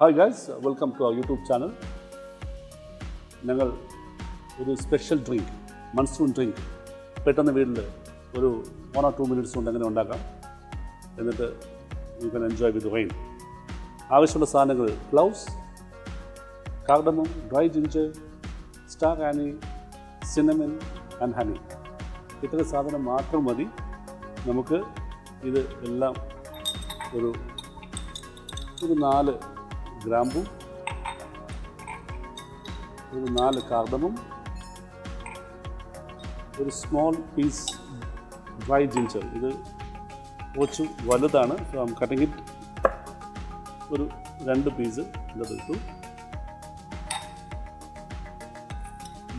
Hi guys, welcome to our YouTube channel. ഞങ്ങൾ ഒരു special drink, monsoon drink പെട്ടെന്ന് വീട്ടിൽ ഒരു 1 or 2 minutes കൊണ്ട് അങ്ങനെ ഉണ്ടാക്കാം. എന്നിട്ട് you can enjoy with rain. ആവശ്യമുള്ള സാധനങ്ങൾ cloves, cardamom, dry ginger, star anise, cinnamon and honey. ഇത്രയും സാധനം മാത്രം മതി. നമുക്ക് ഇത് എല്ലാം ഒരു 4 ഗ്രാമ്പും, ഒരു 4 കാർഡമം, ഒരു സ്മോൾ പീസ് ഡ്രൈ ജിഞ്ചർ. ഇത് കുറച്ച് വലുതാണ്, so I am cutting it. ഒരു 2 പീസ് ഇട്ടു.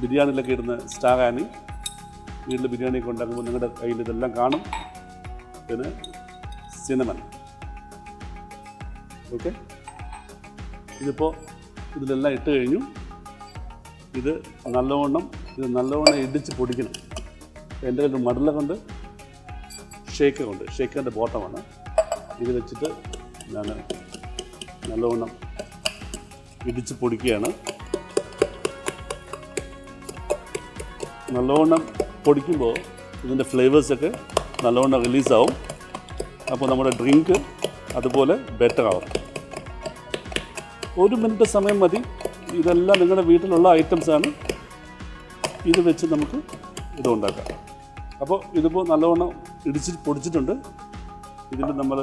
ബിരിയാണിയിലൊക്കെ ഇടുന്ന സ്റ്റാർ ആനി, വീട്ടിൽ ബിരിയാണിയൊക്കെ ഉണ്ടാക്കുമ്പോൾ നിങ്ങളുടെ കയ്യിൽ ഇതെല്ലാം കാണും. പിന്നെ സിനമൻ. ഓക്കെ, ഇതിപ്പോൾ ഇതിലെല്ലാം ഇട്ട് കഴിഞ്ഞു. ഇത് നല്ലവണ്ണം ഇടിച്ച് പൊടിക്കണം. എൻ്റെ കയ്യിൽ മടല കൊണ്ട് ഷേക്കറുണ്ട്, ഷേക്കറിൻ്റെ ബോട്ടമാണ്. ഇത് വെച്ചിട്ട് ഞാൻ നല്ലവണ്ണം ഇടിച്ച് പൊടിക്കുകയാണ്. നല്ലവണ്ണം പൊടിക്കുമ്പോൾ ഇതിൻ്റെ ഫ്ലേവേഴ്സൊക്കെ നല്ലവണ്ണം റിലീസാവും. അപ്പോൾ നമ്മുടെ ഡ്രിങ്ക് അതുപോലെ ബെറ്റർ ആവും. 1 മിനിറ്റ് സമയം മതി. ഇതെല്ലാം നിങ്ങളുടെ വീട്ടിലുള്ള ഐറ്റംസാണ്. ഇത് വെച്ച് നമുക്ക് ഇത് ഉണ്ടാക്കാം. അപ്പോൾ ഇതിപ്പോൾ നല്ലവണ്ണം പൊടിച്ചിട്ടുണ്ട്. ഇതിൽ നമ്മൾ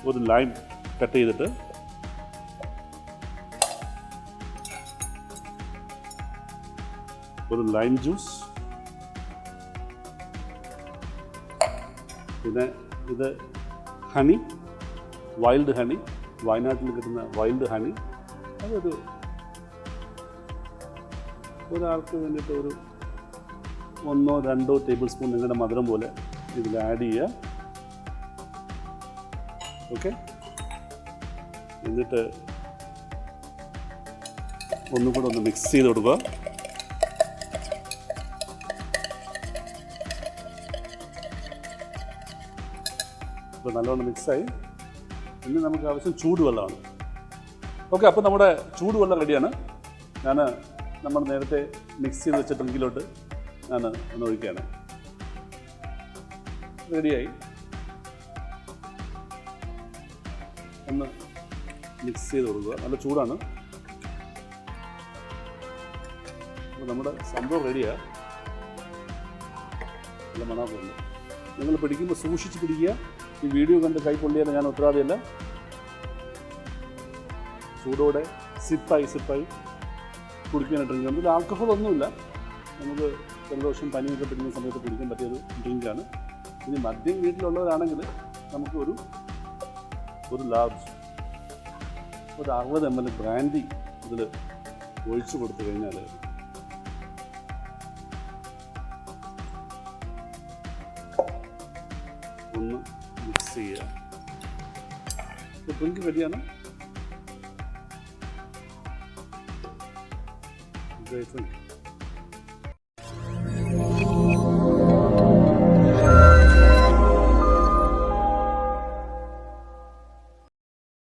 ഒരു ലൈം കട്ട് ചെയ്തിട്ട് ഒരു ലൈം ജ്യൂസ്, പിന്നെ ഇത് ഹണി, വൈൽഡ് ഹണി, വയനാട്ടിൽ കിട്ടുന്ന വൈൽഡ് ഹണി. ഒരാൾക്ക് വേണ്ടിയിട്ട് ഒരു 1 or 2 ടേബിൾ സ്പൂൺ നിങ്ങളുടെ മധുരം പോലെ ഇതിൽ ആഡ് ചെയ്യുക. ഓക്കെ, എന്നിട്ട് ഒന്നുകൂടെ ഒന്ന് മിക്സ് ചെയ്ത് കൊടുക്കുക. ഇപ്പോൾ നല്ലോണം മിക്സായി. ഇനി നമുക്ക് ആവശ്യം ചൂടുവെള്ളമാണ്. ഓക്കെ, അപ്പോൾ നമ്മുടെ ചൂടുവെള്ളം റെഡിയാണ്. നമ്മൾ നേരത്തെ മിക്സ് ചെയ്ത് വെച്ച ഡ്രിങ്കിലോട്ട് ഞാൻ ഒന്ന് ഒഴിക്കുകയാണ്. റെഡിയായി. ഒന്ന് മിക്സ് ചെയ്ത് കൊടുക്കുക. നല്ല ചൂടാണ്. അപ്പോൾ നമ്മുടെ സംഭവം റെഡിയാണ്. നല്ല മണമൊക്കെ. നിങ്ങൾ പിടിക്കുമ്പോൾ സൂക്ഷിച്ച് പിടിക്കുക. ഈ വീഡിയോ കണ്ട് കൈ പൊള്ളിയാൽ ഞാൻ ഉത്തരവാദിയല്ല. ചൂടോടെ സിപ്പായി കുടിക്കുന്ന ഡ്രിങ്ക്. ഇതിൽ ആൽക്കഹോൾ ഒന്നുമില്ല. നമുക്ക് ജലദോഷം പനിയൊക്കെ പിടിക്കുന്ന സമയത്ത് കുടിക്കാൻ പറ്റിയൊരു ഡ്രിങ്കാണ്. ഇനി മദ്യം വീട്ടിലുള്ളവരാണെങ്കിൽ നമുക്ക് ഒരു ലാർജ് 60 ml ബ്രാൻഡി ഇതിൽ ഒഴിച്ചു കൊടുത്തു കഴിഞ്ഞാൽ ഒന്ന് മിക്സ് ചെയ്യുക. ഡ്രിങ്ക് റെഡിയാണ്. Great drink.